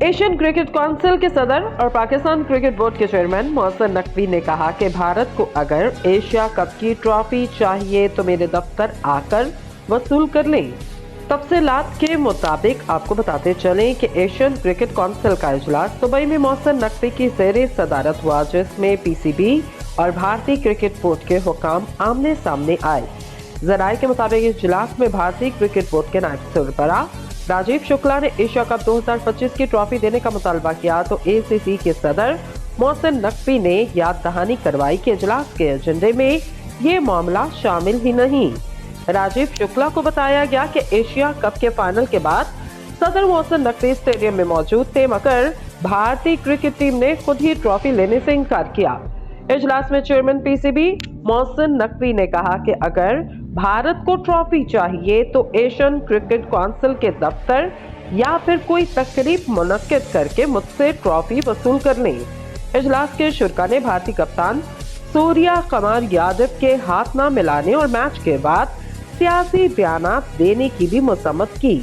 Asian cricket council के सदर और पाकिस्तान क्रिकेट बोर्ड के चेयरमैन मोहसिन नकवी ने कहा कि भारत को अगर एशिया कप की ट्रॉफी चाहिए तो मेरे दफ्तर आकर वसूल कर लें। तफसीलात के मुताबिक आपको बताते चलें कि एशियन क्रिकेट काउंसिल का इजलास दुबई में मोहसिन नकवी की ज़ेरे सदारत हुआ, जिसमें पीसीबी और भारतीय क्रिकेट बोर्ड के हुकाम आमने सामने आए। जराये के मुताबिक इजलास में भारतीय क्रिकेट बोर्ड के नायब सरबराह राजीव शुक्ला ने एशिया कप 2025 की ट्रॉफी देने का मुतालबा किया तो एसीसी के सदर मोहसिन नकवी ने याद दहानी करवाई कि इजलास के एजेंडे में ये मामला शामिल ही नहीं। राजीव शुक्ला को बताया गया कि एशिया कप के फाइनल के बाद सदर मोहसिन नकवी स्टेडियम में मौजूद थे, मगर भारतीय क्रिकेट टीम ने खुद ही ट्रॉफी लेने से इनकार किया। इजलास में चेयरमैन पीसीबी मोहसिन नकवी ने कहा कि अगर भारत को ट्रॉफी चाहिए तो एशियन क्रिकेट काउंसिल के दफ्तर या फिर कोई तकरीब मुनक्किद करके मुझसे ट्रॉफी वसूल कर लें। इजलास के शुरा ने भारतीय कप्तान सूर्या कुमार यादव के हाथ न मिलाने और मैच के बाद सियासी बयानात देने की भी मजम्मत की।